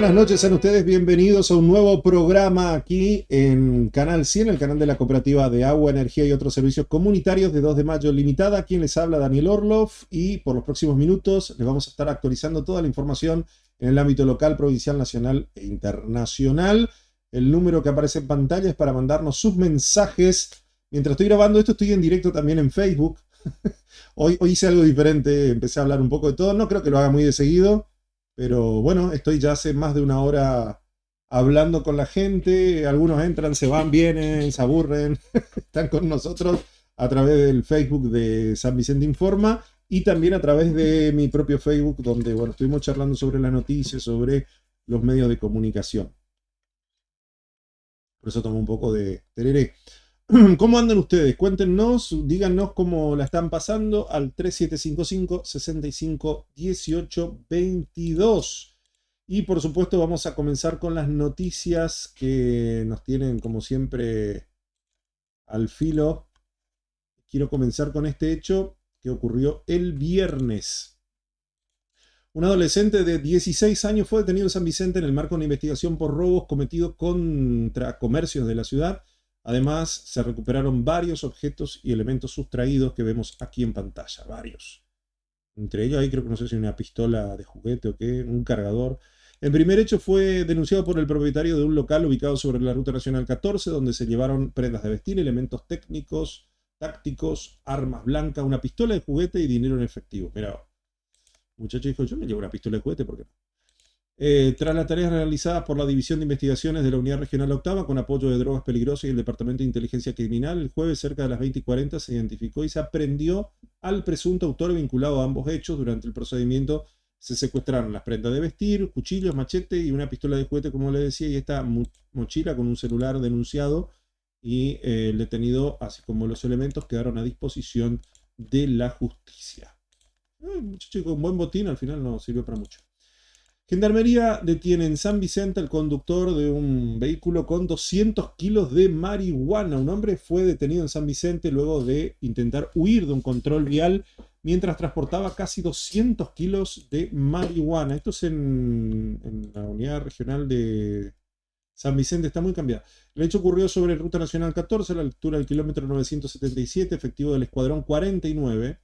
buenas noches, sean ustedes bienvenidos a un nuevo programa aquí en Canal 100, el canal de la Cooperativa de Agua, Energía y otros servicios comunitarios de 2 de mayo limitada. Quien les habla, Daniel Orloff, y por los próximos minutos les vamos a estar actualizando toda la información en el ámbito local, provincial, nacional e internacional. El número que aparece en pantalla es para mandarnos sus mensajes. Mientras estoy grabando esto, estoy en directo también en Facebook. Hoy hice algo diferente, empecé a hablar un poco de todo. No creo que lo haga muy de seguido, pero bueno, estoy ya hace más de una hora hablando con la gente. Algunos entran, se van, vienen, se aburren. Están con nosotros a través del Facebook de San Vicente Informa y también a través de mi propio Facebook, donde bueno, estuvimos charlando sobre las noticias, sobre los medios de comunicación. Por eso tomo un poco de tereré. ¿Cómo andan ustedes? Cuéntenos, díganos cómo la están pasando al 3755-6518-22. Y por supuesto vamos a comenzar con las noticias que nos tienen como siempre al filo. Quiero comenzar con este hecho que ocurrió el viernes. Un adolescente de 16 años fue detenido en San Vicente en el marco de una investigación por robos cometidos contra comercios de la ciudad. Además, se recuperaron varios objetos y elementos sustraídos que vemos aquí en pantalla, varios. Entre ellos, ahí creo que no sé si una pistola de juguete o qué, un cargador. El primer hecho fue denunciado por el propietario de un local ubicado sobre la Ruta Nacional 14, donde se llevaron prendas de vestir, elementos técnicos, tácticos, armas blancas, una pistola de juguete y dinero en efectivo. Mira, el muchacho dijo, yo me llevo una pistola de juguete, ¿por qué no? Tras las tareas realizadas por la División de Investigaciones de la Unidad Regional Octava, con apoyo de Drogas Peligrosas y el Departamento de Inteligencia Criminal, el jueves cerca de las 20:40 se identificó y se aprehendió al presunto autor vinculado a ambos hechos. Durante el procedimiento se secuestraron las prendas de vestir, cuchillos, machete y una pistola de juguete, como les decía, y esta mochila con un celular denunciado, y el detenido, así como los elementos, quedaron a disposición de la justicia. Muchacho con buen botín, al final no sirvió para mucho. Gendarmería detiene en San Vicente al conductor de un vehículo con 200 kilos de marihuana. Un hombre fue detenido en San Vicente luego de intentar huir de un control vial mientras transportaba casi 200 kilos de marihuana. Esto es en la unidad regional de San Vicente, está muy cambiada. El hecho ocurrió sobre Ruta Nacional 14, a la altura del kilómetro 977, efectivo del Escuadrón 49.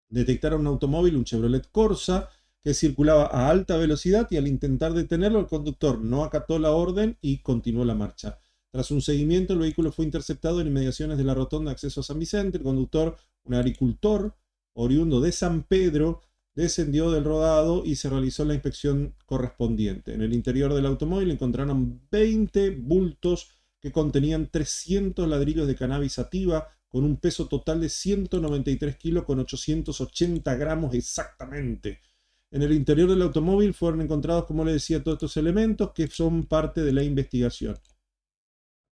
Detectaron un automóvil, un Chevrolet Corsa, que circulaba a alta velocidad, y al intentar detenerlo, el conductor no acató la orden y continuó la marcha. Tras un seguimiento, el vehículo fue interceptado en inmediaciones de la rotonda de acceso a San Vicente. El conductor, un agricultor oriundo de San Pedro, descendió del rodado y se realizó la inspección correspondiente. En el interior del automóvil encontraron 20 bultos que contenían 300 ladrillos de cannabis sativa, con un peso total de 193 kilos con 880 gramos exactamente. En el interior del automóvil fueron encontrados, como les decía, todos estos elementos que son parte de la investigación.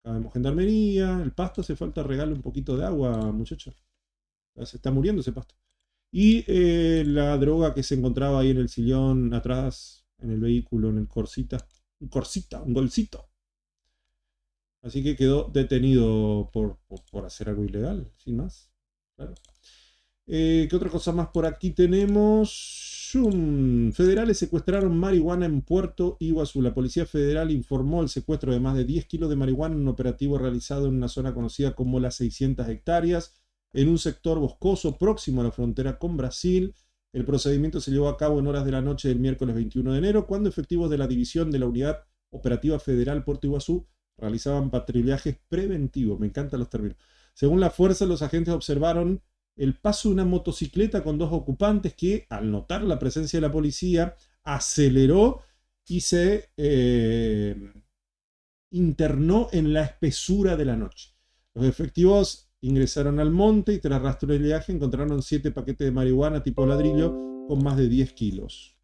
Acá vemos gendarmería, el pasto, hace falta regalar un poquito de agua, muchachos. Se está muriendo ese pasto. Y la droga que se encontraba ahí en el sillón atrás, en el vehículo, en el corsita. Un golcito. Así que quedó detenido por hacer algo ilegal, sin más. Claro. ¿Qué otra cosa más por aquí tenemos? Federales secuestraron marihuana en Puerto Iguazú. La Policía Federal informó el secuestro de más de 10 kilos de marihuana en un operativo realizado en una zona conocida como las 600 hectáreas, en un sector boscoso próximo a la frontera con Brasil. El procedimiento se llevó a cabo en horas de la noche del miércoles 21 de enero, cuando efectivos de la división de la Unidad Operativa Federal Puerto Iguazú realizaban patrullajes preventivos. Me encantan los términos. Según la fuerza, los agentes observaron el paso de una motocicleta con dos ocupantes que, al notar la presencia de la policía, aceleró y se internó en la espesura de la noche. Los efectivos ingresaron al monte y, tras rastrillaje, encontraron 7 paquetes de marihuana tipo ladrillo con más de 10 kilos.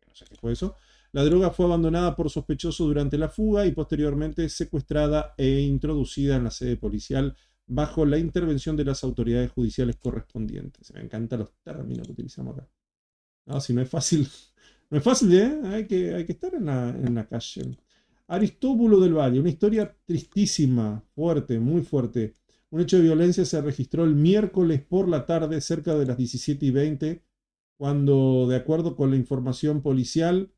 No sé qué fue eso. La droga fue abandonada por sospechoso durante la fuga y posteriormente secuestrada e introducida en la sede policial bajo la intervención de las autoridades judiciales correspondientes. Me encantan los términos que utilizamos acá. No, si no es fácil, no es fácil, ¿eh? Hay que estar en la calle. Aristóbulo del Valle, una historia tristísima, fuerte, muy fuerte. Un hecho de violencia se registró el miércoles por la tarde, cerca de las 17:20, cuando, de acuerdo con la información policial,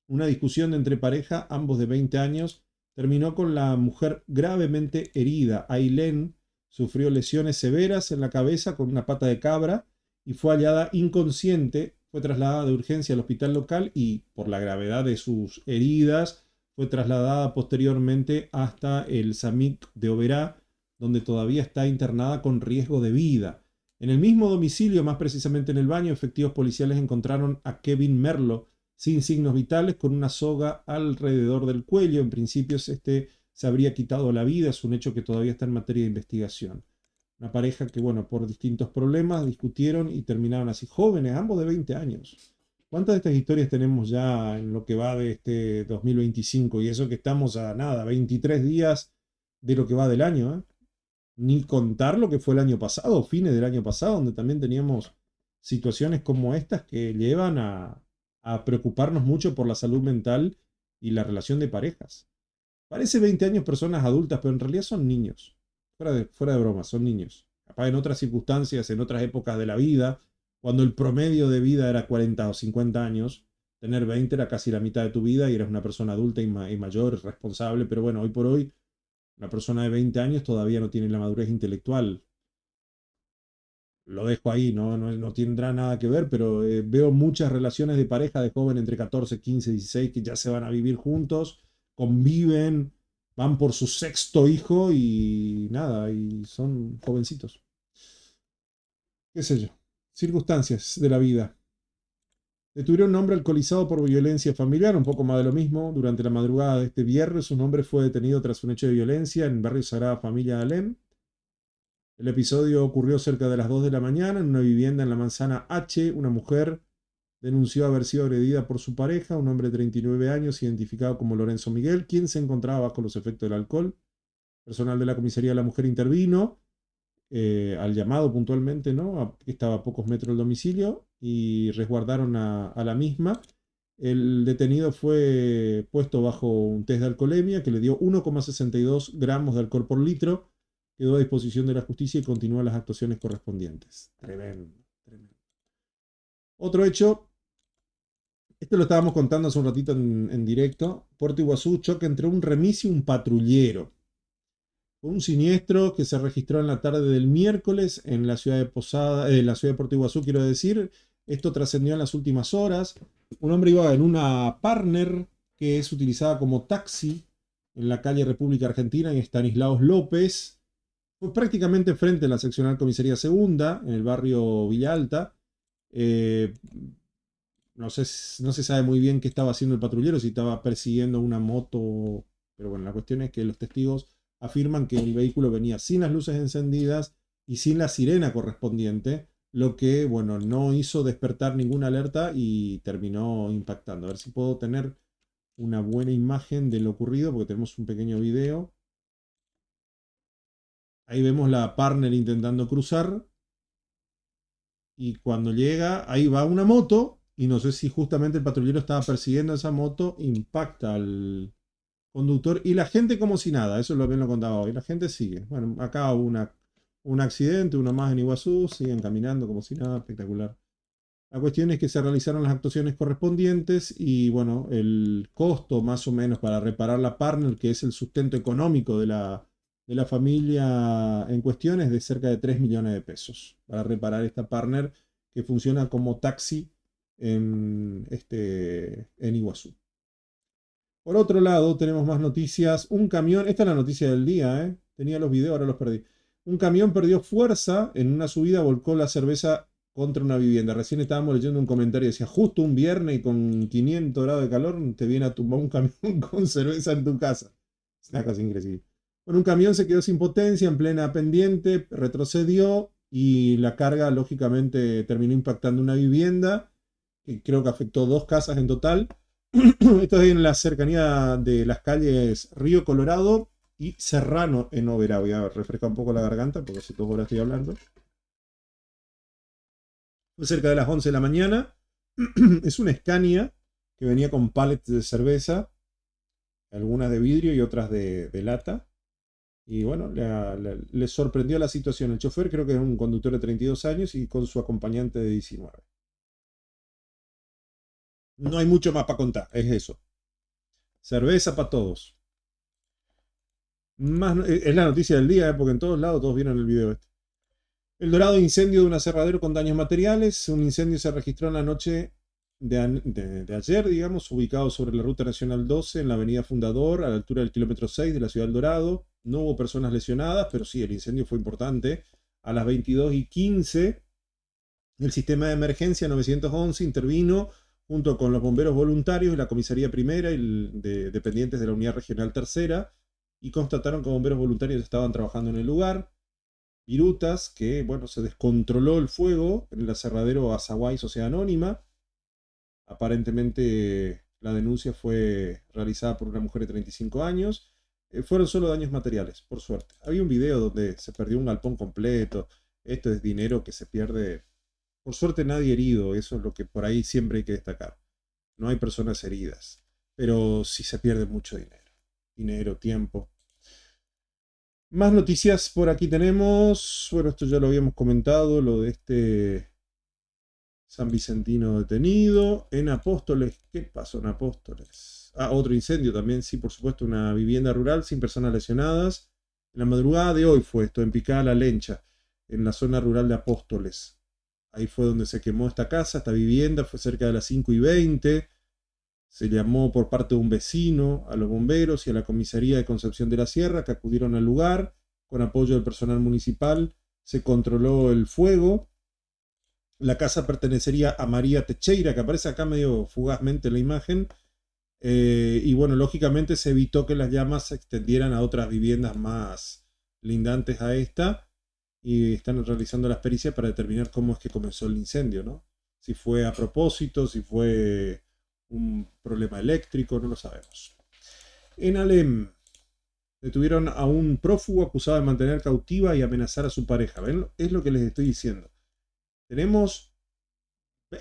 Una discusión entre pareja, ambos de 20 años, terminó con la mujer gravemente herida. Ailén sufrió lesiones severas en la cabeza con una pata de cabra y fue hallada inconsciente. Fue trasladada de urgencia al hospital local y, por la gravedad de sus heridas, fue trasladada posteriormente hasta el SAMIC de Oberá, donde todavía está internada con riesgo de vida. En el mismo domicilio, más precisamente en el baño, efectivos policiales encontraron a Kevin Merlo sin signos vitales, con una soga alrededor del cuello. En principio este se habría quitado la vida, es un hecho que todavía está en materia de investigación. Una pareja que, bueno, por distintos problemas discutieron y terminaron así, jóvenes, ambos de 20 años. ¿Cuántas de estas historias tenemos ya en lo que va de este 2025? Y eso que estamos a nada, 23 días de lo que va del año, ¿eh? Ni contar lo que fue el año pasado, fines del año pasado, donde también teníamos situaciones como estas que llevan a preocuparnos mucho por la salud mental y la relación de parejas. Parece 20 años personas adultas, pero en realidad son niños. Fuera de broma, son niños. Capaz en otras circunstancias, en otras épocas de la vida, cuando el promedio de vida era 40 o 50 años, tener 20 era casi la mitad de tu vida y eras una persona adulta y mayor, responsable, pero bueno, hoy por hoy, una persona de 20 años todavía no tiene la madurez intelectual. Lo dejo ahí, no tendrá nada que ver, pero veo muchas relaciones de pareja de joven entre 14, 15, 16 que ya se van a vivir juntos, conviven, van por su sexto hijo y nada, y son jovencitos. ¿Qué sé yo? Circunstancias de la vida. Detuvieron a un hombre alcoholizado por violencia familiar, un poco más de lo mismo. Durante la madrugada de este viernes, un hombre fue detenido tras un hecho de violencia en el barrio Sagrada Familia de Alem. El episodio ocurrió cerca de las 2 de la mañana en una vivienda en la manzana H. Una mujer denunció haber sido agredida por su pareja, un hombre de 39 años, identificado como Lorenzo Miguel, quien se encontraba bajo los efectos del alcohol. Personal de la comisaría de la mujer intervino al llamado puntualmente, ¿no? Que estaba a pocos metros del domicilio, y resguardaron a la misma. El detenido fue puesto bajo un test de alcoholemia que le dio 1,62 gramos de alcohol por litro. Quedó a disposición de la justicia y continúa las actuaciones correspondientes. Tremendo, tremendo. Otro hecho, este lo estábamos contando hace un ratito en directo. Puerto Iguazú, choque entre un remis y un patrullero. Un siniestro que se registró en la tarde del miércoles en la ciudad de Posada, la ciudad de Puerto Iguazú, quiero decir. Esto trascendió en las últimas horas. Un hombre iba en una Partner que es utilizada como taxi en la calle República Argentina en Estanislaos López. Fue prácticamente frente a la seccional comisaría segunda, en el barrio Villa Alta. No se sabe muy bien qué estaba haciendo el patrullero, si estaba persiguiendo una moto. Pero bueno, la cuestión es que los testigos afirman que el vehículo venía sin las luces encendidas y sin la sirena correspondiente, lo que, bueno, no hizo despertar ninguna alerta y terminó impactando. A ver si puedo tener una buena imagen de lo ocurrido, porque tenemos un pequeño video. Ahí vemos la Partner intentando cruzar. Y cuando llega, ahí va una moto. Y no sé si justamente el patrullero estaba persiguiendo esa moto. Impacta al conductor. Y la gente como si nada. Eso bien lo contaba hoy. La gente sigue. Bueno, acá hubo un accidente. Uno más en Iguazú. Siguen caminando como si nada. Espectacular. La cuestión es que se realizaron las actuaciones correspondientes. Y bueno, el costo más o menos para reparar la Partner, que es el sustento económico de la familia en cuestión, es de cerca de 3 millones de pesos para reparar esta Partner que funciona como taxi en Iguazú. Por otro lado, tenemos más noticias. Un camión, esta es la noticia del día, ¿eh? Tenía los videos, ahora los perdí. Un camión perdió fuerza en una subida, volcó la cerveza contra una vivienda. Recién estábamos leyendo un comentario, decía, justo un viernes y con 500 grados de calor te viene a tumbar un camión con cerveza en tu casa. Es una cosa increíble. Bueno, un camión se quedó sin potencia en plena pendiente, retrocedió y la carga lógicamente terminó impactando una vivienda, que creo que afectó 2 casas en total. Esto es en la cercanía de las calles Río Colorado y Serrano en Oberá. Voy a refrescar un poco la garganta porque hace 2 horas estoy hablando. Fue cerca de las 11 de la mañana. Es una Scania que venía con pallets de cerveza, algunas de vidrio y otras de lata. Y bueno, le sorprendió la situación. El chofer creo que es un conductor de 32 años y con su acompañante de 19. No hay mucho más para contar, es eso. Cerveza para todos. Es la noticia del día, porque en todos lados todos vieron el video este. El Dorado, incendio de un aserradero con daños materiales. Un incendio se registró en la noche de ayer, digamos, ubicado sobre la Ruta Nacional 12 en la Avenida Fundador, a la altura del kilómetro 6 de la ciudad del Dorado. No hubo personas lesionadas, pero sí, el incendio fue importante. A las 22:15, el sistema de emergencia 911 intervino junto con los bomberos voluntarios y la comisaría primera y dependientes de la unidad regional tercera, y constataron que bomberos voluntarios estaban trabajando en el lugar. Virutas, que bueno, se descontroló el fuego en el aserradero Azaguay Sociedad Anónima. Aparentemente la denuncia fue realizada por una mujer de 35 años. Fueron solo daños materiales, por suerte. Había un video donde se perdió un galpón completo. Esto es dinero que se pierde. Por suerte nadie herido, eso es lo que por ahí siempre hay que destacar. No hay personas heridas, pero sí se pierde mucho dinero. Dinero, tiempo. Más noticias por aquí tenemos. Bueno, esto ya lo habíamos comentado, lo de este San Vicentino detenido. En Apóstoles, ¿qué pasó en Apóstoles? Ah, otro incendio también, sí, por supuesto, una vivienda rural sin personas lesionadas. En la madrugada de hoy fue esto, en Picada La Lencha, en la zona rural de Apóstoles. Ahí fue donde se quemó esta casa, esta vivienda, fue cerca de las 5:20. Se llamó por parte de un vecino a los bomberos y a la comisaría de Concepción de la Sierra, que acudieron al lugar. Con apoyo del personal municipal se controló el fuego. La casa pertenecería a María Techeira, que aparece acá medio fugazmente en la imagen. Y bueno, lógicamente se evitó que las llamas se extendieran a otras viviendas más lindantes a esta. Y están realizando las pericias para determinar cómo es que comenzó el incendio, ¿no? Si fue a propósito, si fue un problema eléctrico, no lo sabemos. En Alem detuvieron a un prófugo acusado de mantener cautiva y amenazar a su pareja. ¿Ven? Es lo que les estoy diciendo. Tenemos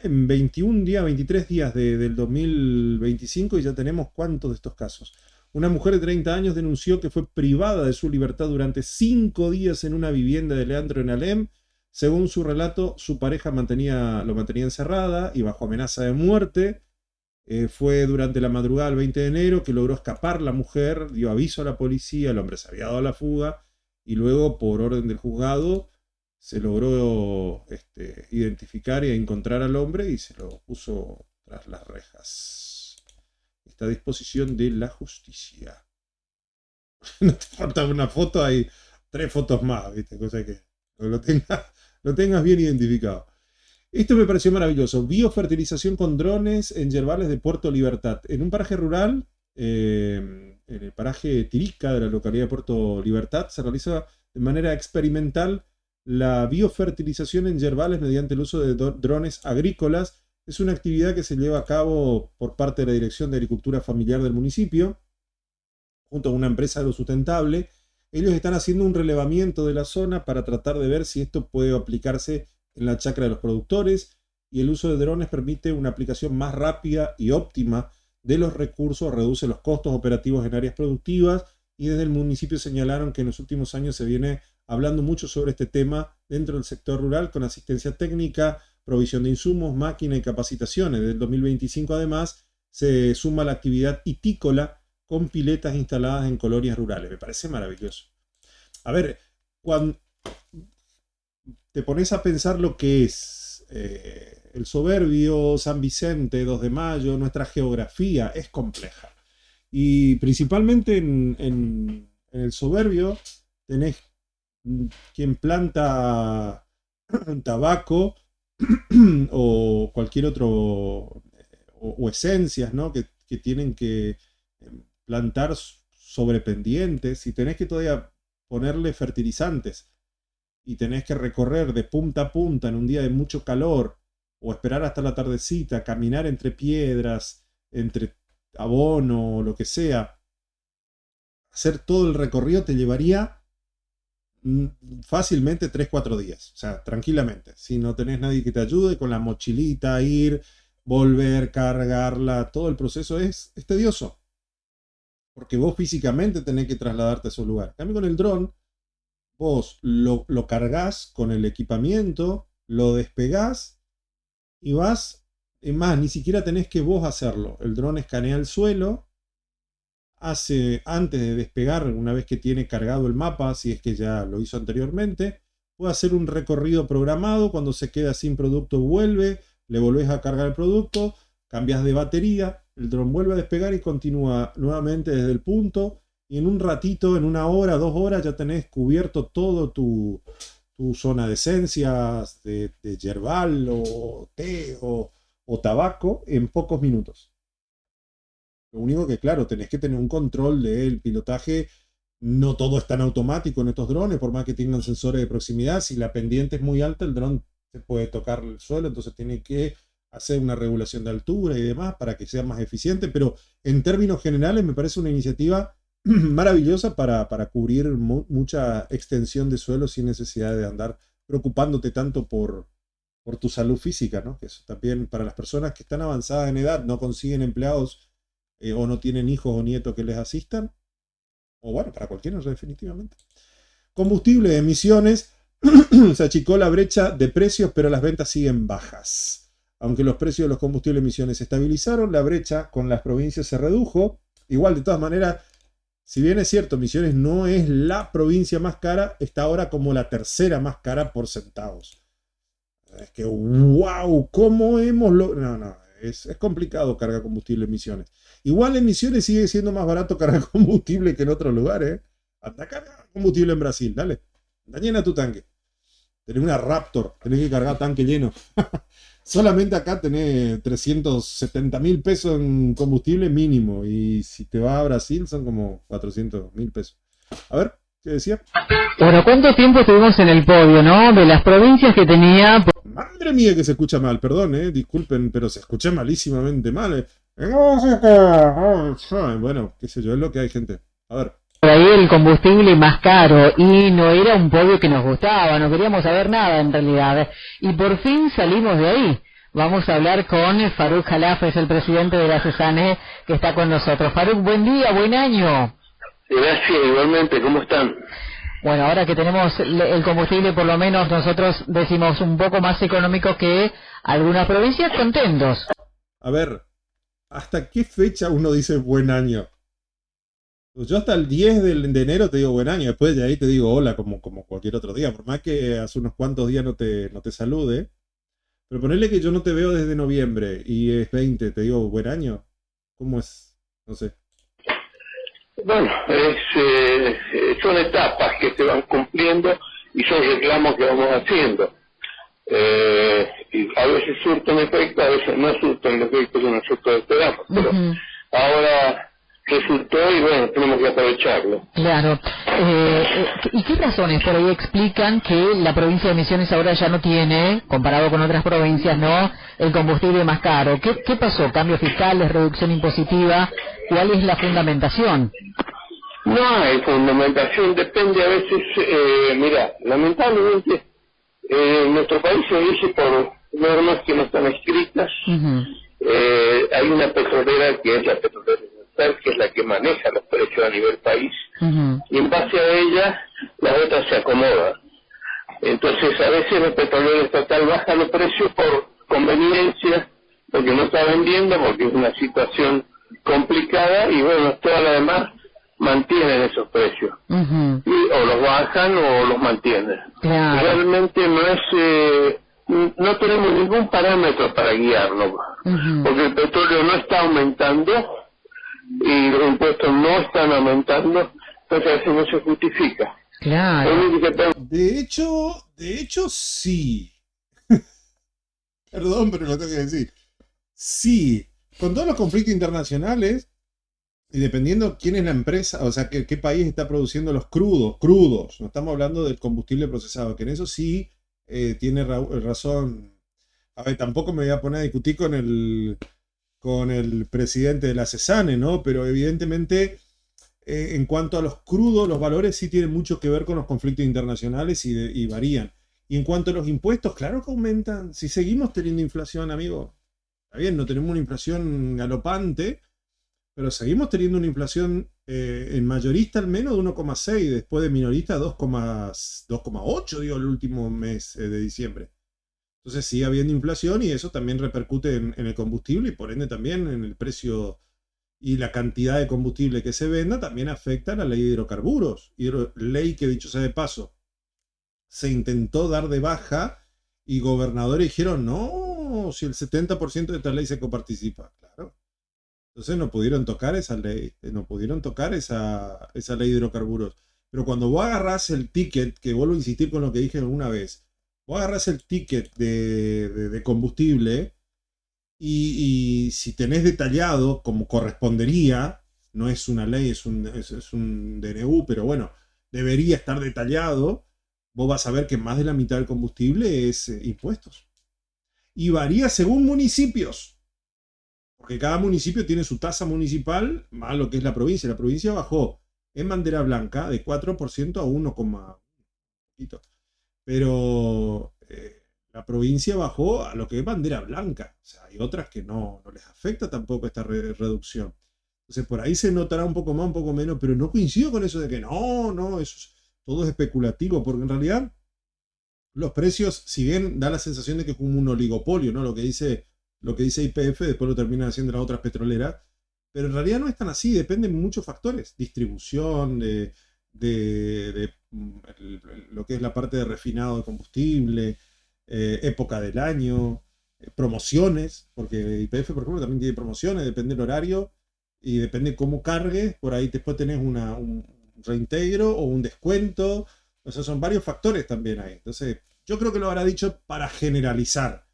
en 21 días, 23 días del 2025 y ya tenemos cuántos de estos casos. Una mujer de 30 años denunció que fue privada de su libertad durante 5 días en una vivienda de Leandro en Alem. Según su relato, su pareja lo mantenía encerrada y bajo amenaza de muerte. Fue durante la madrugada del 20 de enero que logró escapar la mujer, dio aviso a la policía, el hombre se había dado a la fuga y luego, por orden del juzgado, se logró identificar y encontrar al hombre y se lo puso tras las rejas. Está a disposición de la justicia. No te falta una foto, hay 3 fotos más, ¿viste? Cosa que lo tengas bien identificado. Esto me pareció maravilloso. Biofertilización con drones en yerbales de Puerto Libertad. En un paraje rural, en el paraje Tirica de la localidad de Puerto Libertad, se realiza de manera experimental la biofertilización en yerbales mediante el uso de drones agrícolas. Es una actividad que se lleva a cabo por parte de la Dirección de Agricultura Familiar del municipio, junto a una empresa agrosustentable. Ellos están haciendo un relevamiento de la zona para tratar de ver si esto puede aplicarse en la chacra de los productores, y el uso de drones permite una aplicación más rápida y óptima de los recursos, reduce los costos operativos en áreas productivas, y desde el municipio señalaron que en los últimos años se viene hablando mucho sobre este tema dentro del sector rural, con asistencia técnica, provisión de insumos, máquina y capacitaciones. Desde el 2025 además se suma la actividad hitícola con piletas instaladas en colonias rurales. Me parece maravilloso. A ver, cuando te pones a pensar lo que es el Soberbio, San Vicente, 2 de Mayo, nuestra geografía es compleja. Y principalmente en el Soberbio tenés quien planta tabaco o cualquier otro, o esencias, ¿no? que tienen que plantar sobre pendientes, y tenés que todavía ponerle fertilizantes y tenés que recorrer de punta a punta en un día de mucho calor, o esperar hasta la tardecita, caminar entre piedras, entre abono o lo que sea, hacer todo el recorrido te llevaría fácilmente 3-4 días, o sea, tranquilamente, si no tenés nadie que te ayude, con la mochilita, ir, volver, cargarla, todo el proceso es tedioso, porque vos físicamente tenés que trasladarte a esos lugares. En cambio, con el dron, vos lo cargas con el equipamiento, lo despegás y vas Es más, ni siquiera tenés que vos hacerlo. El dron escanea el suelo, hace, antes de despegar, una vez que tiene cargado el mapa, si es que ya lo hizo anteriormente, puede hacer un recorrido programado. Cuando se queda sin producto vuelve, le volvés a cargar el producto, cambias de batería, el dron vuelve a despegar y continúa nuevamente desde el punto. Y en un ratito, en 1 hora, 2 horas, ya tenés cubierto todo tu zona de esencias, de yerbal o té o tabaco en pocos minutos. Lo único que, claro, tenés que tener un control del pilotaje. No todo es tan automático en estos drones, por más que tengan sensores de proximidad. Si la pendiente es muy alta, el dron se puede tocar el suelo, entonces tiene que hacer una regulación de altura y demás para que sea más eficiente. Pero en términos generales me parece una iniciativa maravillosa para cubrir mucha extensión de suelo sin necesidad de andar preocupándote tanto por tu salud física, ¿no? Que eso también para las personas que están avanzadas en edad, no consiguen empleados o no tienen hijos o nietos que les asistan, o bueno, para cualquiera definitivamente. Combustible de emisiones, se achicó la brecha de precios, pero las ventas siguen bajas. Aunque los precios de los combustibles de emisiones se estabilizaron, la brecha con las provincias se redujo. Igual, de todas maneras, si bien es cierto, Misiones no es la provincia más cara, está ahora como la tercera más cara por centavos. Es que, wow, ¿cómo hemos logrado? No, es complicado cargar combustible en Misiones. Igual en Misiones sigue siendo más barato cargar combustible que en otros lugares. Anda a cargar combustible en Brasil, dale. Anda, llena tu tanque. Tenés una Raptor, tenés que cargar tanque lleno. Solamente acá tenés 370.000 pesos en combustible mínimo. Y si te vas a Brasil son como 400.000 pesos. A ver, ¿qué decía? Bueno, ¿cuánto tiempo estuvimos en el podio, no? De las provincias que tenía... Madre mía que se escucha mal, perdón, disculpen, pero se escucha malísimamente mal. Bueno, qué sé yo, es lo que hay, gente. A ver. Por ahí el combustible más caro y no era un podio que nos gustaba, no queríamos saber nada en realidad. Y por fin salimos de ahí. Vamos a hablar con Faruk Khalaf, es el presidente de la CESANE, que está con nosotros. Faruk, buen día, buen año. Gracias, igualmente, ¿cómo están? Bueno, ahora que tenemos el combustible, por lo menos nosotros decimos un poco más económico que algunas provincias, contentos. A ver, ¿hasta qué fecha uno dice buen año? Yo hasta el 10 de enero te digo buen año, después de ahí te digo hola como cualquier otro día, por más que hace unos cuantos días no te salude. Pero ponerle que yo no te veo desde noviembre y es 20, te digo buen año. ¿Cómo es? No sé. Bueno, son etapas que se van cumpliendo y son reclamos que vamos haciendo. Y a veces surten efecto, a veces no surten efecto que nosotros esperamos. Pero ahora resultó y bueno, tenemos que aprovecharlo. Claro. ¿Y qué razones por ahí explican que la provincia de Misiones ahora ya no tiene, comparado con otras provincias, no, el combustible más caro? ¿Qué pasó? ¿Cambios fiscales, reducción impositiva? ¿Cuál es la fundamentación? No hay fundamentación, depende a veces, mira, lamentablemente nuestro país se rige por normas que no están escritas. Hay una petrolera que es la petrolera estatal, que es la que maneja los precios a nivel país, y en base a ella las otras se acomodan. Entonces a veces la petrolera estatal baja los precios por conveniencia, porque no está vendiendo, porque es una situación complicada, y bueno, todas las demás mantienen esos precios. O los bajan o los mantienen. Claro. Realmente no es... no tenemos ningún parámetro para guiarlo, porque el petróleo no está aumentando y los impuestos no están aumentando, entonces eso no se justifica. Claro. De hecho sí. Perdón, pero lo tengo que decir. Sí, con todos los conflictos internacionales, y dependiendo quién es la empresa, o sea, qué país está produciendo los crudos, no estamos hablando del combustible procesado, que en eso sí tiene razón. A ver, tampoco me voy a poner a discutir con el presidente de la CESANE, ¿no? Pero evidentemente, en cuanto a los crudos, los valores sí tienen mucho que ver con los conflictos internacionales y varían. Y en cuanto a los impuestos, claro que aumentan. Si seguimos teniendo inflación, amigo, está bien, no tenemos una inflación galopante, pero seguimos teniendo una inflación en mayorista al menos de 1,6, después de minorista 2,8, digo, el último mes de diciembre. Entonces sigue habiendo inflación y eso también repercute en el combustible y por ende también en el precio y la cantidad de combustible que se venda también afecta a la ley de hidrocarburos. Ley que, dicho sea de paso, se intentó dar de baja y gobernadores dijeron, no, si el 70% de esta ley se coparticipa. Claro. Entonces no pudieron tocar esa ley, no pudieron tocar esa ley de hidrocarburos. Pero cuando vos agarrás el ticket, que vuelvo a insistir con lo que dije alguna vez, vos agarrás el ticket de combustible y si tenés detallado como correspondería, no es una ley, es un DNU, pero bueno, debería estar detallado, vos vas a ver que más de la mitad del combustible es impuestos. Y varía según municipios, porque cada municipio tiene su tasa municipal, más lo que es la provincia. La provincia bajó en bandera blanca de 4% a 1,1. Pero la provincia bajó a lo que es bandera blanca. O sea, hay otras que no les afecta tampoco esta reducción. Entonces por ahí se notará un poco más, un poco menos, pero no coincido con eso de que no, eso todo es especulativo, porque en realidad los precios, si bien da la sensación de que es como un oligopolio, ¿no? Lo que dice YPF, después lo terminan haciendo las otras petroleras, pero en realidad no es tan así, dependen de muchos factores, distribución, de lo que es la parte de refinado de combustible, época del año, promociones, porque YPF, por ejemplo, también tiene promociones, depende del horario y depende cómo cargues, por ahí después tenés un reintegro o un descuento, o sea, son varios factores también ahí. Entonces, yo creo que lo habrá dicho para generalizar.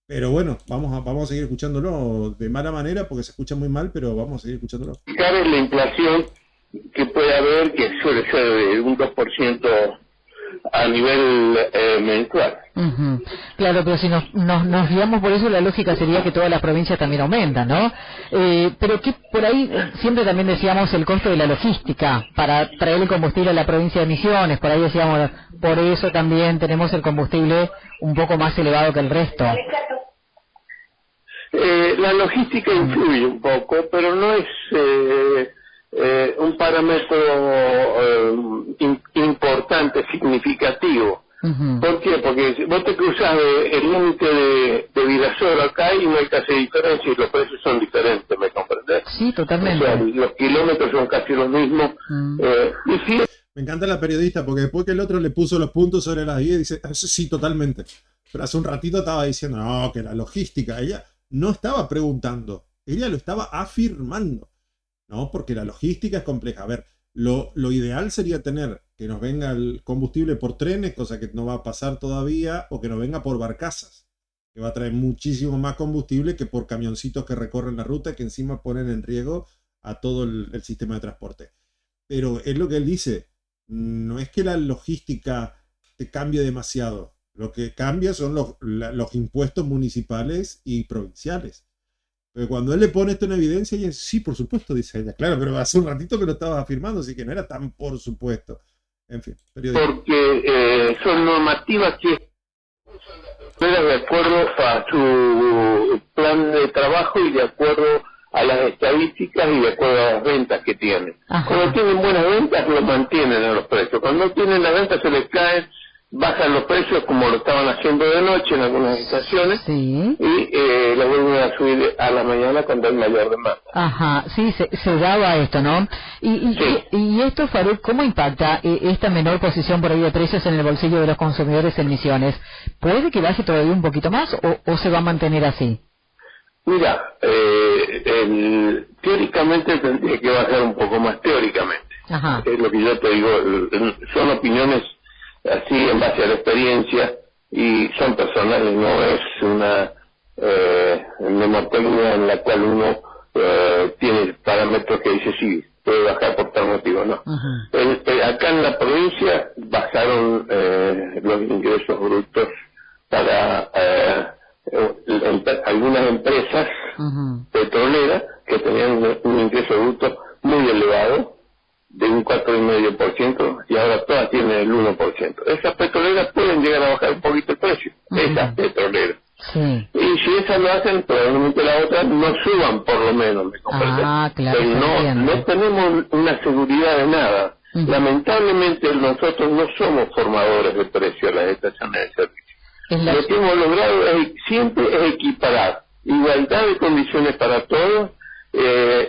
Pero bueno, vamos a seguir escuchándolo de mala manera porque se escucha muy mal, pero vamos a seguir escuchándolo. Claro, la inflación que puede haber, que suele ser de un 2% a nivel mensual. Uh-huh. Claro, pero si nos guiamos por eso, la lógica sería que todas las provincias también aumentan, ¿no? Pero que por ahí siempre también decíamos el costo de la logística para traer el combustible a la provincia de Misiones, por ahí decíamos, por eso también tenemos el combustible un poco más elevado que el resto. La logística influye un poco, pero no es un parámetro importante, significativo. Uh-huh. ¿Por qué? Porque vos te cruzas el límite de Virasoro acá y no hay casi diferencia y los precios son diferentes, ¿me comprendés? Sí, totalmente. O sea, los kilómetros son casi los mismos. Y sí, me encanta la periodista porque después que el otro le puso los puntos sobre las guías dice, sí, totalmente. Pero hace un ratito estaba diciendo, no, que la logística, ella no estaba preguntando, ella lo estaba afirmando, ¿no? Porque la logística es compleja. A ver, lo ideal sería tener que nos venga el combustible por trenes, cosa que no va a pasar todavía, o que nos venga por barcazas, que va a traer muchísimo más combustible que por camioncitos que recorren la ruta, que encima ponen en riesgo a todo el sistema de transporte. Pero es lo que él dice, no es que la logística te cambie demasiado. Lo que cambia son los impuestos municipales y provinciales. Pero cuando él le pone esto en evidencia, ella dice, sí, por supuesto, dice ella. Claro, pero hace un ratito que lo estaba afirmando, así que no era tan por supuesto. En fin, periodismo. Porque son normativas que fueran de acuerdo a su plan de trabajo y de acuerdo a las estadísticas y de acuerdo a las ventas que tienen. Ajá. Cuando tienen buenas ventas, lo mantienen a los precios. Cuando no tienen las ventas, se les caen, bajan los precios como lo estaban haciendo de noche en algunas estaciones, sí, y lo vuelven a subir a la mañana cuando hay mayor demanda. Ajá, sí, se daba esto, ¿no? Y esto, Farouk, ¿cómo impacta esta menor posición por ahí de precios en el bolsillo de los consumidores en Misiones? ¿Puede que baje todavía un poquito más o se va a mantener así? Mira, teóricamente tendría que bajar un poco más, teóricamente. Ajá. Es lo que yo te digo, son opiniones así en base a la experiencia y son personales, no es una mnemotecnia en la cual uno tiene parámetros que dice sí, puede bajar por tal motivo, no. Acá en la provincia bajaron los ingresos brutos para algunas empresas petroleras que tenían un ingreso bruto muy elevado, de un 4,5%, y ahora todas tienen el 1%. Esas petroleras pueden llegar a bajar un poquito el precio, esas petroleras. Sí. Y si esas lo hacen, probablemente las otras no suban, por lo menos, ¿me comprendes? Claro, pero no tenemos una seguridad de nada. Lamentablemente nosotros no somos formadores de precios en las estaciones de servicio. Lo que hemos logrado siempre es equiparar igualdad de condiciones para todos,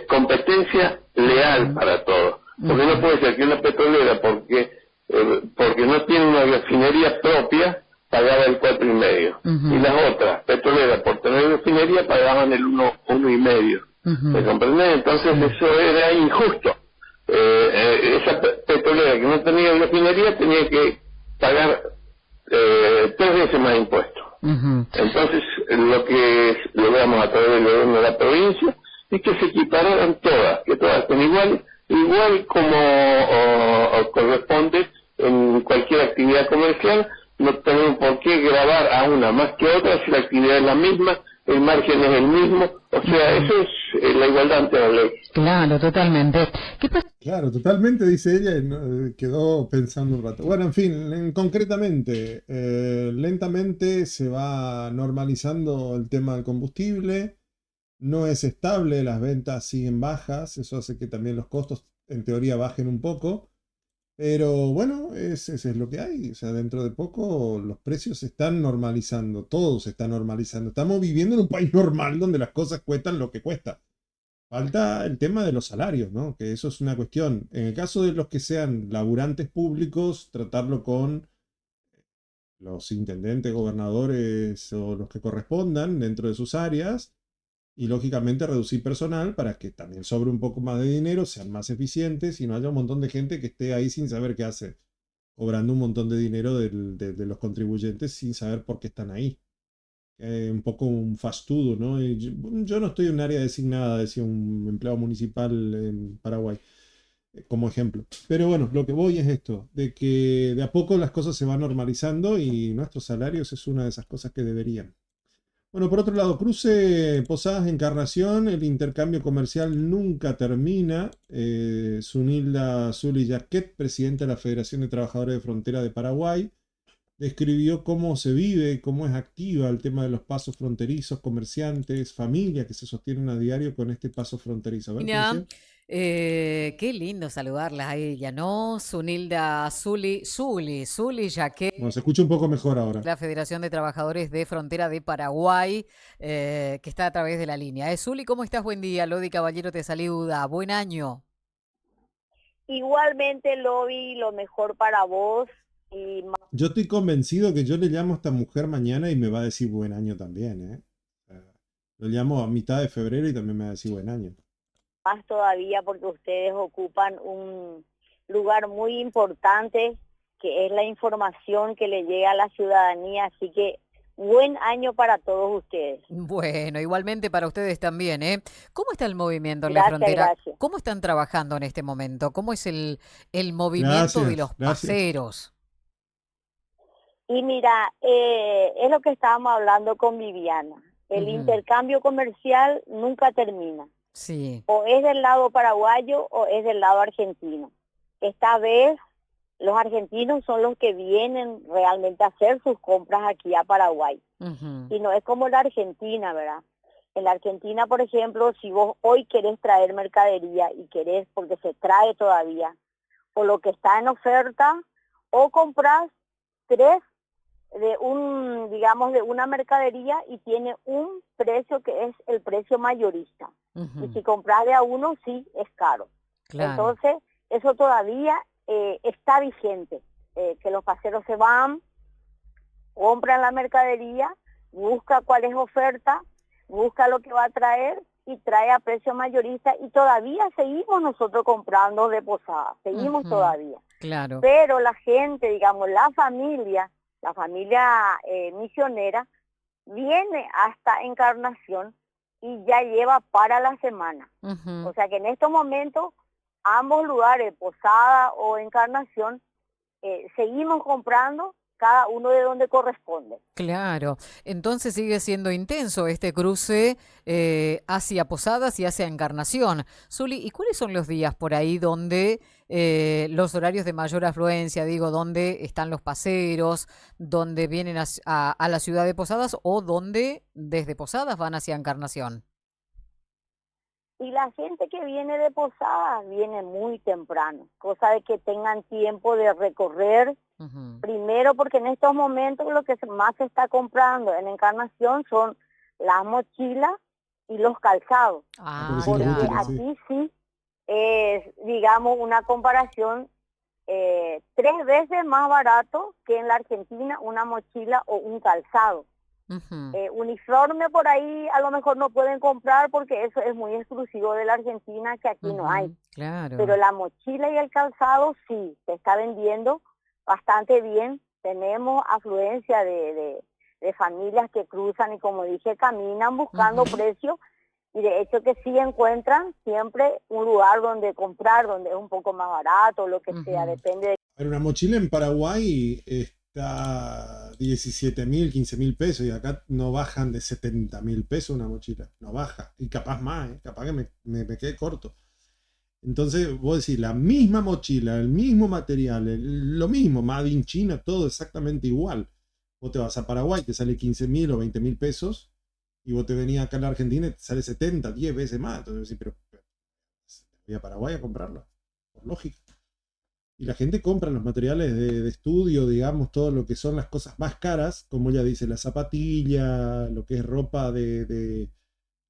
competencia leal para todos. Porque no puede ser que una petrolera, porque no tiene una refinería propia, pagaba el 4,5. Y las otras petroleras, por tener refinería, pagaban el 1,5. ¿Me comprendés? Entonces eso era injusto. Esa petrolera que no tenía refinería tenía que pagar 3 veces más impuestos. Entonces lo que logramos a través del gobierno de la provincia es que se equipararan todas, que todas estén igual como corresponde en cualquier actividad comercial. No tenemos por qué gravar a una más que otra si la actividad es la misma, el margen es el mismo. O sea, eso es la igualdad ante la ley. Claro, totalmente. ¿Qué pasa? Claro, totalmente, dice ella, y quedó pensando un rato. Bueno, en fin, concretamente, lentamente se va normalizando el tema del combustible, no es estable, las ventas siguen bajas, eso hace que también los costos en teoría bajen un poco, pero bueno, eso es lo que hay, o sea, dentro de poco los precios se están normalizando, todo se está normalizando, estamos viviendo en un país normal donde las cosas cuestan lo que cuesta. Falta el tema de los salarios, ¿no? Que eso es una cuestión. En el caso de los que sean laburantes públicos, tratarlo con los intendentes, gobernadores o los que correspondan dentro de sus áreas y lógicamente reducir personal para que también sobre un poco más de dinero, sean más eficientes y no haya un montón de gente que esté ahí sin saber qué hace, cobrando un montón de dinero de los contribuyentes sin saber por qué están ahí. Un poco un fastudo, ¿no? Yo no estoy en un área designada, decía un empleado municipal en Paraguay, como ejemplo. Pero bueno, lo que voy es esto, de que de a poco las cosas se van normalizando y nuestros salarios es una de esas cosas que deberían. Bueno, por otro lado, cruce Posadas Encarnación, el intercambio comercial nunca termina. Zunilda Zuli Yaquet, presidenta de la Federación de Trabajadores de Frontera de Paraguay, describió cómo se vive, cómo es activa el tema de los pasos fronterizos, comerciantes, familias que se sostienen a diario con este paso fronterizo. A ver, Mira, qué lindo saludarla a ella, ¿no? Zunilda Zuli Yaquet, bueno, se escucha un poco mejor ahora. la Federación de Trabajadores de Frontera de Paraguay, que está a través de la línea. Zuli, ¿cómo estás? Buen día. Lodi Caballero te saluda. Buen año. Igualmente, Lobby, lo mejor para vos. Yo estoy convencido que yo le llamo a esta mujer mañana y me va a decir buen año también, ¿eh? Lo llamo a mitad de febrero y también me va a decir buen año. Más todavía porque ustedes ocupan un lugar muy importante, que es la información que le llega a la ciudadanía, así que buen año para todos ustedes. Bueno, igualmente para ustedes también, ¿eh? ¿Cómo está el movimiento en la frontera? Gracias. ¿Cómo están trabajando en este momento? ¿Cómo es el movimiento de los paseros? Y mira, es lo que estábamos hablando con Viviana. El intercambio comercial nunca termina. Sí. O es del lado paraguayo o es del lado argentino. Esta vez los argentinos son los que vienen realmente a hacer sus compras aquí a Paraguay. Y no es como la Argentina, ¿verdad? En la Argentina, por ejemplo, si vos hoy querés traer mercadería y querés, porque se trae todavía, o lo que está en oferta, o compras 3 de de una mercadería y tiene un precio que es el precio mayorista. Y si compras de a uno, sí, es caro. Claro. Entonces, eso todavía está vigente, que los paseros se van, compran la mercadería, busca cuál es oferta, busca lo que va a traer y trae a precio mayorista, y todavía seguimos nosotros comprando de Posadas, seguimos todavía. Claro. Pero la gente, digamos, la familia misionera, viene hasta Encarnación y ya lleva para la semana. O sea que en estos momentos, ambos lugares, Posada o Encarnación, seguimos comprando, cada uno de donde corresponde. Claro, entonces sigue siendo intenso este cruce hacia Posadas y hacia Encarnación. Zuli, ¿y cuáles son los días por ahí donde los horarios de mayor afluencia, digo, donde están los paseros, donde vienen a la ciudad de Posadas o donde desde Posadas van hacia Encarnación? Y la gente que viene de Posadas viene muy temprano, cosa de que tengan tiempo de recorrer Primero porque en estos momentos lo que más se está comprando en Encarnación son las mochilas y los calzados. Porque aquí sí es, digamos, una comparación 3 veces más barato que en la Argentina una mochila o un calzado. Uniforme por ahí a lo mejor no pueden comprar porque eso es muy exclusivo de la Argentina, que aquí no hay. Claro. Pero la mochila y el calzado sí, se está vendiendo bastante bien. Tenemos afluencia de familias que cruzan y, como dije, caminan buscando precios, y de hecho que sí encuentran siempre un lugar donde comprar, donde es un poco más barato, lo que sea, depende de... Pero una mochila en Paraguay está 17.000, 15.000 pesos, y acá no bajan de 70.000 pesos una mochila, no baja, y capaz más, capaz que me quede corto. Entonces vos decís, la misma mochila, el mismo material, lo mismo, Made in China, todo exactamente igual. Vos te vas a Paraguay, te sale 15.000 o 20.000 pesos, y vos te venís acá a la Argentina y te sale 70, 10 veces más. Entonces decís, pero voy a Paraguay a comprarlo, por lógica. Y la gente compra los materiales de estudio, digamos, todo lo que son las cosas más caras, como ella dice, la zapatilla, lo que es ropa del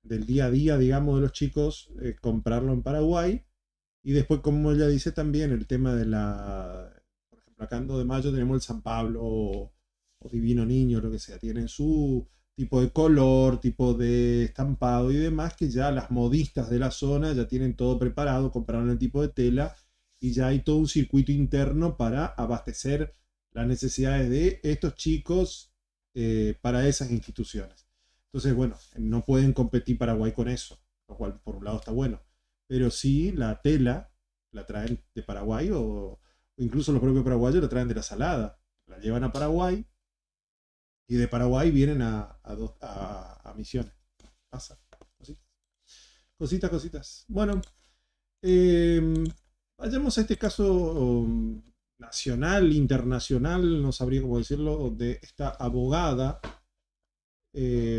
día a día, digamos, de los chicos, comprarlo en Paraguay. Y después, como ella dice también, el tema de por ejemplo, acá en 2 de mayo tenemos el San Pablo o Divino Niño, lo que sea, tienen su tipo de color, tipo de estampado y demás, que ya las modistas de la zona ya tienen todo preparado, compraron el tipo de tela, y ya hay todo un circuito interno para abastecer las necesidades de estos chicos para esas instituciones. Entonces, bueno, no pueden competir Paraguay con eso, lo cual por un lado está bueno. Pero sí, la tela la traen de Paraguay, o incluso los propios paraguayos la traen de la Salada. La llevan a Paraguay y de Paraguay vienen a Misiones. Pasa. Cositas. Bueno, vayamos a este caso nacional, internacional, no sabría cómo decirlo, donde esta abogada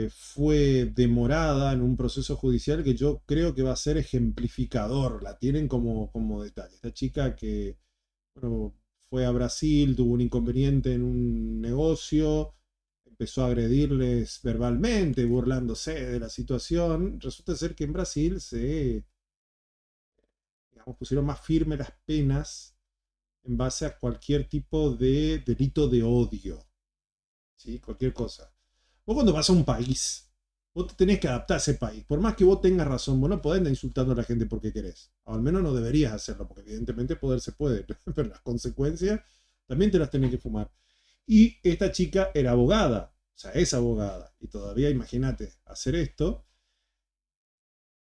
fue demorada en un proceso judicial que yo creo que va a ser ejemplificador. La tienen como detalle. Esta chica que, bueno, fue a Brasil, tuvo un inconveniente en un negocio, empezó a agredirles verbalmente, burlándose de la situación. Resulta ser que en Brasil digamos, pusieron más firmes las penas en base a cualquier tipo de delito de odio. ¿Sí? Cualquier cosa. Vos cuando vas a un país, vos te tenés que adaptar a ese país. Por más que vos tengas razón, vos no podés andar insultando a la gente porque querés. O al menos no deberías hacerlo, porque evidentemente poder se puede. Pero las consecuencias también te las tenés que fumar. Y esta chica era abogada. O sea, es abogada. Y todavía, imagínate, hacer esto.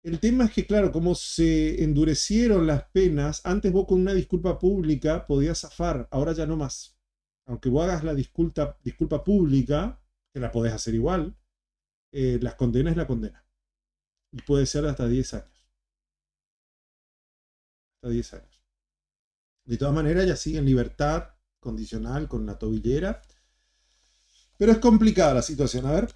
El tema es que, claro, como se endurecieron las penas, antes vos con una disculpa pública podías zafar. Ahora ya no más. Aunque vos hagas la disculpa pública, que la podés hacer igual, las condenas es la condena. Y puede ser hasta 10 años. Hasta 10 años. De todas maneras, ella sigue en libertad condicional con la tobillera. Pero es complicada la situación. A ver.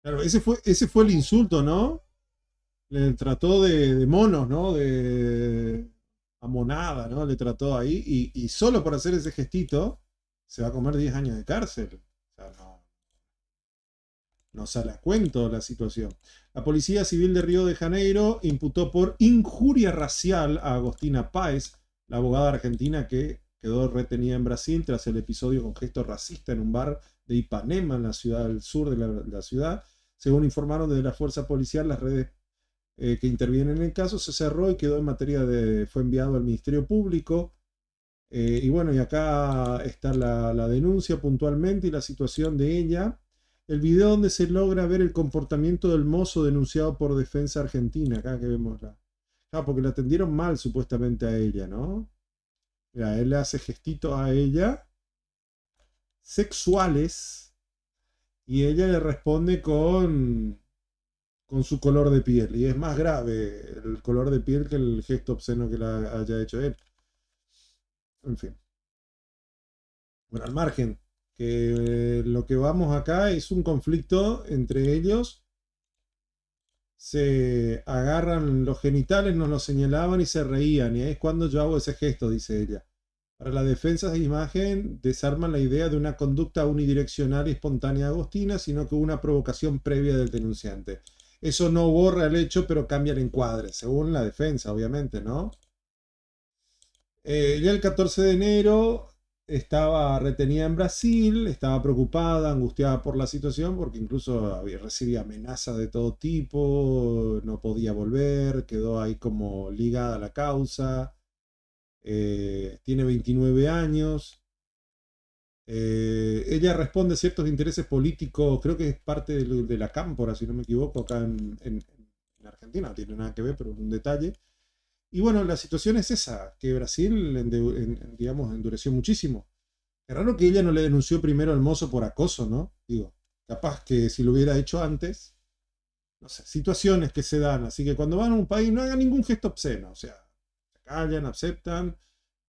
Claro, ese fue el insulto, ¿no? Le trató de monos, ¿no? De amonada, ¿no? Le trató ahí, y solo por hacer ese gestito se va a comer 10 años de cárcel. O sea, no sale a cuento la situación. La Policía Civil de Río de Janeiro imputó por injuria racial a Agostina Páez, la abogada argentina que quedó retenida en Brasil tras el episodio con gesto racista en un bar de Ipanema, en la ciudad del sur de la ciudad. Según informaron desde la fuerza policial, las redes que intervienen en el caso se cerró y quedó en materia fue enviado al Ministerio Público. Y bueno, y acá está la denuncia puntualmente y la situación de ella. El video donde se logra ver el comportamiento del mozo denunciado por Defensa Argentina. Acá que vemos porque la atendieron mal supuestamente a ella, ¿no? Mira, él le hace gestitos a ella sexuales y ella le responde con con su color de piel. Y es más grave el color de piel que el gesto obsceno que la haya hecho él. En fin. Bueno, al margen, que lo que vamos acá es un conflicto entre ellos. Se agarran los genitales, nos los señalaban y se reían. Y ahí es cuando yo hago ese gesto, dice ella. Para la defensa de imagen, desarman la idea de una conducta unidireccional y espontánea de Agostina, sino que una provocación previa del denunciante. Eso no borra el hecho, pero cambia el encuadre, según la defensa, obviamente, ¿no? Ya el 14 de enero estaba retenida en Brasil, estaba preocupada, angustiada por la situación, porque incluso recibía amenazas de todo tipo, no podía volver, quedó ahí como ligada a la causa. Tiene 29 años. Ella responde a ciertos intereses políticos, creo que es parte de la Cámpora, si no me equivoco, acá en Argentina, no tiene nada que ver, pero es un detalle. Y bueno, la situación es esa, que Brasil, digamos, endureció muchísimo. Es raro que ella no le denunció primero al mozo por acoso, ¿no? Digo, capaz que si lo hubiera hecho antes, no sé, situaciones que se dan. Así que cuando van a un país no hagan ningún gesto obsceno, o sea, se callan, aceptan. En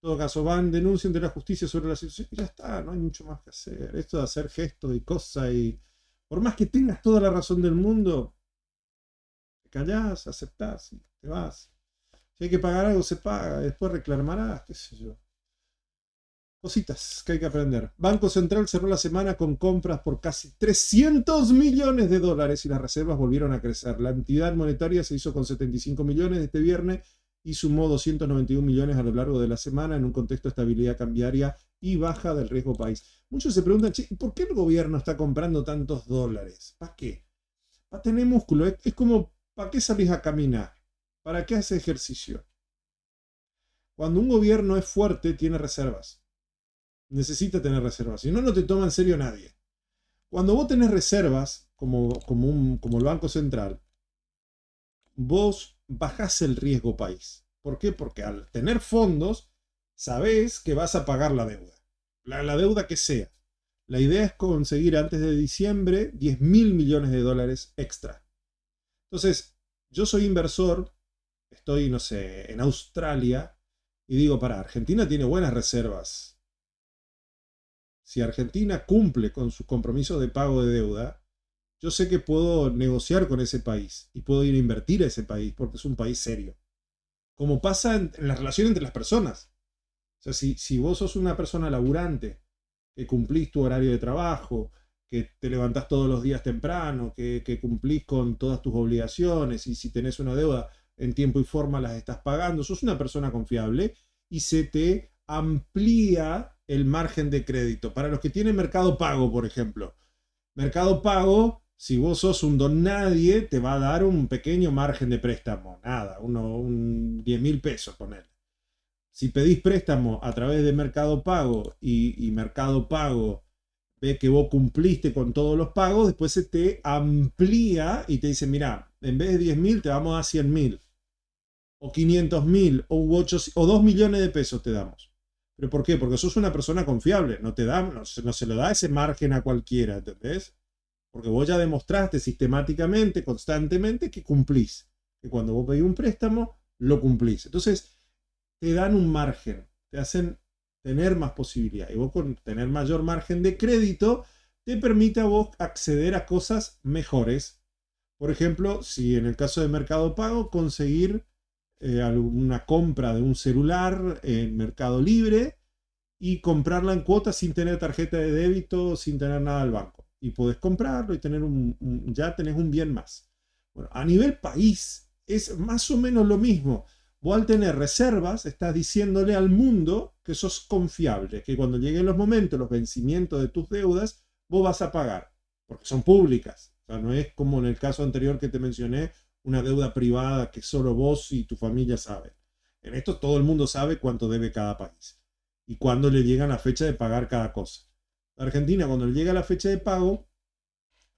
todo caso van, denuncian de la justicia sobre la situación y ya está, no hay mucho más que hacer. Esto de hacer gestos y cosas y... Por más que tengas toda la razón del mundo, te callás, aceptás y te vas. Si hay que pagar algo, se paga. Después reclamarás, qué sé yo. Cositas que hay que aprender. Banco Central cerró la semana con compras por casi 300 millones de dólares y las reservas volvieron a crecer. La entidad monetaria se hizo con 75 millones este viernes y sumó 291 millones a lo largo de la semana en un contexto de estabilidad cambiaria y baja del riesgo país. Muchos se preguntan, ¿por qué el gobierno está comprando tantos dólares? ¿Para qué? Para tener músculo. Es como, ¿para qué salís a caminar? ¿Para qué haces ejercicio? Cuando un gobierno es fuerte, tiene reservas. Necesita tener reservas. Si no, no te toma en serio nadie. Cuando vos tenés reservas, como el Banco Central, vos bajás el riesgo país. ¿Por qué? Porque al tener fondos, sabés que vas a pagar la deuda. La deuda que sea. La idea es conseguir antes de diciembre 10.000 millones de dólares extra. Entonces, yo soy inversor, estoy, no sé, en Australia, y digo, Argentina tiene buenas reservas. Si Argentina cumple con sus compromisos de pago de deuda, yo sé que puedo negociar con ese país y puedo ir a invertir a ese país porque es un país serio. Como pasa en la relación entre las personas. O sea, si vos sos una persona laburante, que cumplís tu horario de trabajo, que te levantás todos los días temprano, que cumplís con todas tus obligaciones y si tenés una deuda en tiempo y forma las estás pagando, sos una persona confiable y se te amplía el margen de crédito. Para los que tienen Mercado Pago, por ejemplo. Mercado Pago, si vos sos un don nadie, te va a dar un pequeño margen de préstamo. Nada, un 10.000 pesos, ponele. Si pedís préstamo a través de Mercado Pago y Mercado Pago ve que vos cumpliste con todos los pagos, después se te amplía y te dice, mira, en vez de 10.000 te vamos a dar 100.000. O 500.000 o 2 millones de pesos te damos. ¿Pero por qué? Porque sos una persona confiable. No se lo da ese margen a cualquiera, ¿entendés? Porque vos ya demostraste sistemáticamente, constantemente, que cumplís. Que cuando vos pedís un préstamo, lo cumplís. Entonces, te dan un margen. Te hacen tener más posibilidad. Y vos con tener mayor margen de crédito, te permite a vos acceder a cosas mejores. Por ejemplo, si en el caso de Mercado Pago, conseguir alguna compra de un celular en Mercado Libre y comprarla en cuotas sin tener tarjeta de débito, sin tener nada al banco. Y podés comprarlo y tener ya tenés un bien más. Bueno, a nivel país es más o menos lo mismo. Vos al tener reservas estás diciéndole al mundo que sos confiable, que cuando lleguen los momentos, los vencimientos de tus deudas, vos vas a pagar, porque son públicas. O sea, no es como en el caso anterior que te mencioné, una deuda privada que solo vos y tu familia saben. En esto todo el mundo sabe cuánto debe cada país y cuándo le llega la fecha de pagar cada cosa. A Argentina, cuando le llega la fecha de pago,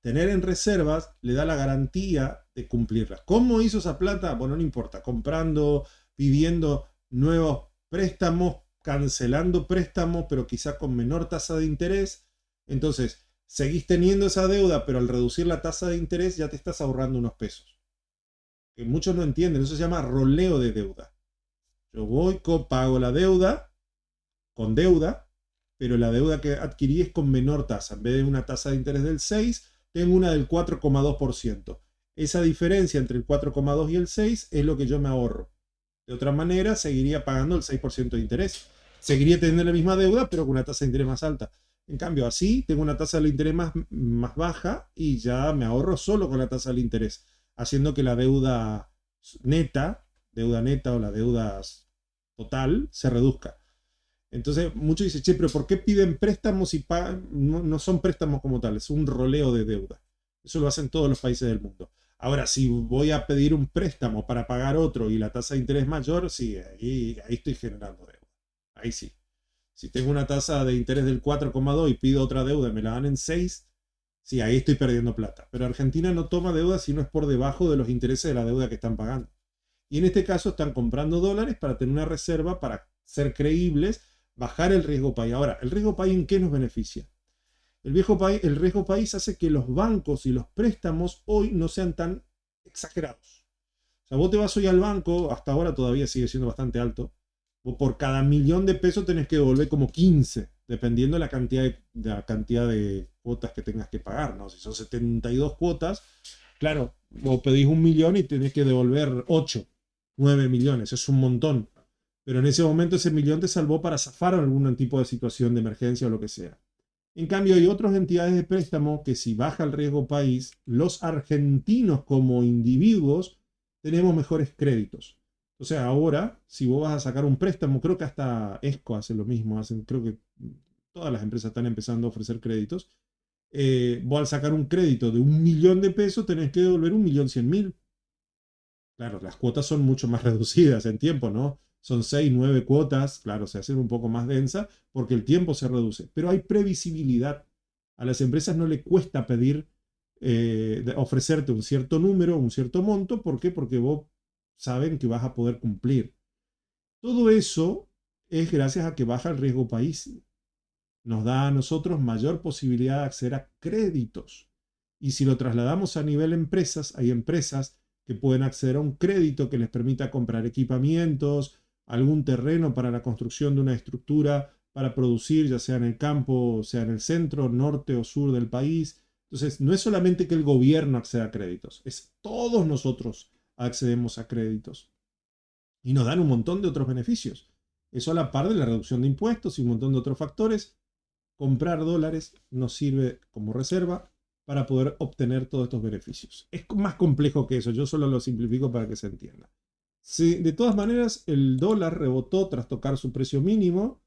tener en reservas le da la garantía de cumplirla. ¿Cómo hizo esa plata? Bueno, no importa. Comprando, pidiendo nuevos préstamos, cancelando préstamos, pero quizá con menor tasa de interés. Entonces, seguís teniendo esa deuda, pero al reducir la tasa de interés ya te estás ahorrando unos pesos. Que muchos no entienden, eso se llama roleo de deuda. Yo voy, pago la deuda, con deuda, pero la deuda que adquirí es con menor tasa. En vez de una tasa de interés del 6, tengo una del 4,2%. Esa diferencia entre el 4,2 y el 6 es lo que yo me ahorro. De otra manera, seguiría pagando el 6% de interés. Seguiría teniendo la misma deuda, pero con una tasa de interés más alta. En cambio, así tengo una tasa de interés más baja y ya me ahorro solo con la tasa del interés, haciendo que la deuda neta o la deuda total se reduzca. Entonces, muchos dicen, che, pero ¿por qué piden préstamos y pagan? No son préstamos como tal, es un roleo de deuda. Eso lo hacen todos los países del mundo. Ahora, si voy a pedir un préstamo para pagar otro y la tasa de interés mayor, sí, ahí estoy generando deuda. Ahí sí. Si tengo una tasa de interés del 4,2 y pido otra deuda y me la dan en 6, sí, ahí estoy perdiendo plata. Pero Argentina no toma deuda si no es por debajo de los intereses de la deuda que están pagando. Y en este caso están comprando dólares para tener una reserva, para ser creíbles, bajar el riesgo país. Ahora, ¿el riesgo país en qué nos beneficia? El riesgo país hace que los bancos y los préstamos hoy no sean tan exagerados. O sea, vos te vas hoy al banco, hasta ahora todavía sigue siendo bastante alto, vos por cada $1.000.000 tenés que devolver como 15, dependiendo de la cantidad de cuotas que tengas que pagar, ¿no? Si son 72 cuotas, claro, vos pedís 1 millón y tenés que devolver 8, 9 millones, es un montón. Pero en ese momento ese millón te salvó para zafar algún tipo de situación de emergencia o lo que sea. En cambio, hay otras entidades de préstamo que si baja el riesgo país, los argentinos como individuos tenemos mejores créditos. O sea, ahora, si vos vas a sacar un préstamo, creo que hasta ESCO hace lo mismo, creo que todas las empresas están empezando a ofrecer créditos. Vos al sacar un crédito de $1.000.000 tenés que devolver 1.100.000. Claro, las cuotas son mucho más reducidas en tiempo, ¿no? Son 6, 9 cuotas, claro, se hacen un poco más densa porque el tiempo se reduce. Pero hay previsibilidad. A las empresas no le cuesta pedir, ofrecerte un cierto número, un cierto monto. ¿Por qué? Porque vos saben que vas a poder cumplir. Todo eso es gracias a que baja el riesgo país. Nos da a nosotros mayor posibilidad de acceder a créditos. Y si lo trasladamos a nivel empresas, hay empresas que pueden acceder a un crédito que les permita comprar equipamientos, algún terreno para la construcción de una estructura para producir, ya sea en el campo, sea en el centro, norte o sur del país. Entonces, no es solamente que el gobierno acceda a créditos, es todos nosotros accedemos a créditos. Y nos dan un montón de otros beneficios. Eso a la par de la reducción de impuestos y un montón de otros factores. Comprar dólares nos sirve como reserva para poder obtener todos estos beneficios. Es más complejo que eso, yo solo lo simplifico para que se entienda. Sí, de todas maneras, el dólar rebotó tras tocar su precio mínimo.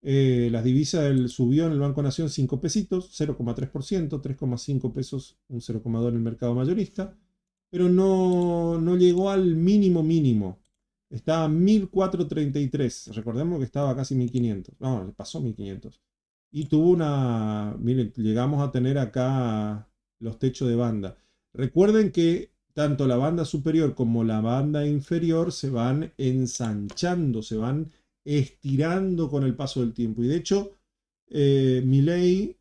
Las divisas subió en el Banco Nación 5 pesitos, 0,3%, 3,5 pesos, un 0,2 en el mercado mayorista, pero no llegó al mínimo. Estaba a 1.433, recordemos que estaba casi 1.500, no, pasó 1.500. Y miren, llegamos a tener acá los techos de banda. Recuerden que tanto la banda superior como la banda inferior se van ensanchando, se van estirando con el paso del tiempo. Y de hecho, Milei,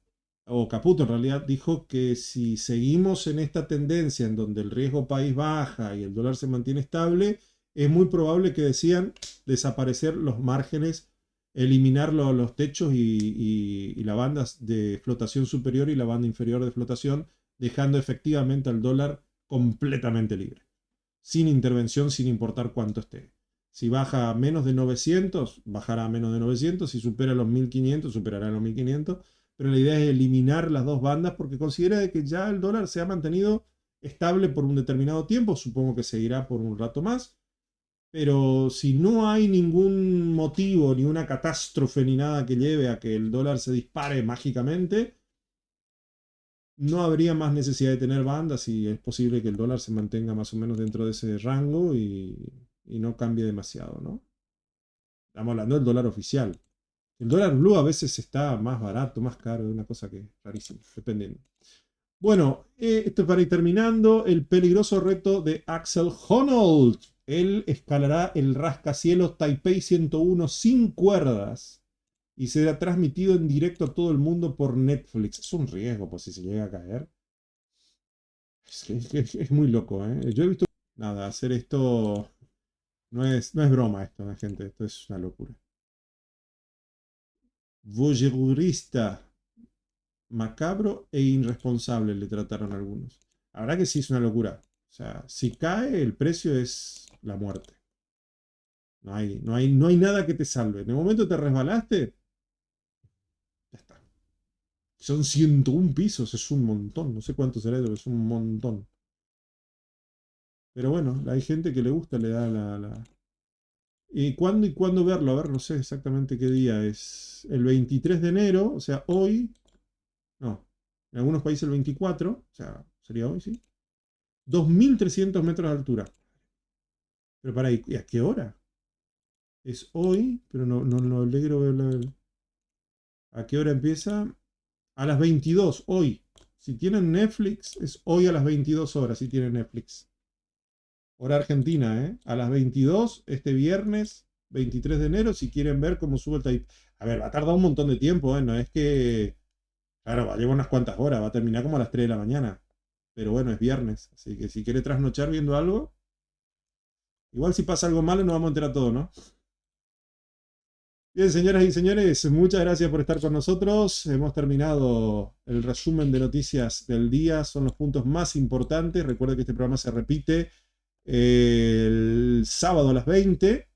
o Caputo en realidad, dijo que si seguimos en esta tendencia en donde el riesgo país baja y el dólar se mantiene estable, es muy probable que decían desaparecer los márgenes, eliminar los techos y la banda de flotación superior y la banda inferior de flotación, dejando efectivamente al dólar completamente libre, sin intervención, sin importar cuánto esté. Si baja a menos de 900, bajará a menos de 900. Si supera los 1500, superará los 1500. Pero la idea es eliminar las dos bandas porque considera que ya el dólar se ha mantenido estable por un determinado tiempo. Supongo que seguirá por un rato más. Pero si no hay ningún motivo, ni una catástrofe, ni nada que lleve a que el dólar se dispare mágicamente, no habría más necesidad de tener bandas y es posible que el dólar se mantenga más o menos dentro de ese rango y no cambie demasiado, ¿no? Estamos hablando del dólar oficial. El dólar blue a veces está más barato, más caro, es una cosa que es rarísima, dependiendo. Bueno, esto para ir terminando, el peligroso reto de Axel Honnold. Él escalará el rascacielos Taipei 101 sin cuerdas y será transmitido en directo a todo el mundo por Netflix. Es un riesgo, pues si se llega a caer. Es muy loco, ¿eh? Yo he visto... Nada, hacer esto... No es broma esto, gente. Esto es una locura. Voyeurista. Macabro e irresponsable le trataron algunos. La verdad que sí es una locura. O sea, si cae, el precio es la muerte. No hay nada que te salve. En el momento te resbalaste, ya está. Son 101 pisos, es un montón. No sé cuánto será, pero es un montón. Pero bueno, hay gente que le gusta, le da la... ¿Y cuándo verlo? A ver, no sé exactamente qué día es. El 23 de enero, o sea, hoy... No, en algunos países el 24, o sea, sería hoy, sí. 2.300 metros de altura. Pero para, ¿y a qué hora? Es hoy, pero no logro ver. ¿A qué hora empieza? A las 22, hoy. Si tienen Netflix, es hoy a las 22 horas, si tienen Netflix. Hora argentina, ¿eh? A las 22, este viernes, 23 de enero, si quieren ver cómo sube el tape. A ver, va a tardar un montón de tiempo, ¿eh? No es que... Claro, va a llevar unas cuantas horas, va a terminar como a las 3 de la mañana. Pero bueno, es viernes, así que si quiere trasnochar viendo algo, igual si pasa algo malo nos vamos a enterar todo, ¿no? Bien, señoras y señores, muchas gracias por estar con nosotros. Hemos terminado el resumen de noticias del día, son los puntos más importantes. Recuerden que este programa se repite el sábado a las 20,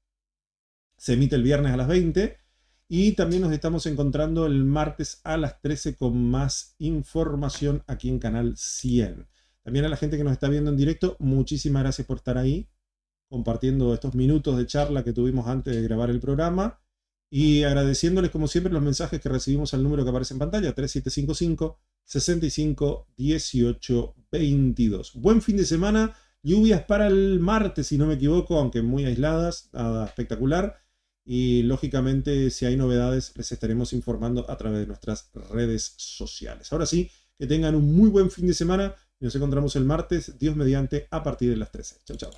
se emite el viernes a las 20. Y también nos estamos encontrando el martes a las 13 con más información aquí en Canal 100. También a la gente que nos está viendo en directo, muchísimas gracias por estar ahí, compartiendo estos minutos de charla que tuvimos antes de grabar el programa. Y agradeciéndoles como siempre los mensajes que recibimos al número que aparece en pantalla, 3755 65 18 22. Buen fin de semana, lluvias para el martes si no me equivoco, aunque muy aisladas, nada espectacular. Y lógicamente si hay novedades les estaremos informando a través de nuestras redes sociales. Ahora sí, que tengan un muy buen fin de semana y nos encontramos el martes, Dios mediante, a partir de las 13. Chau, chau.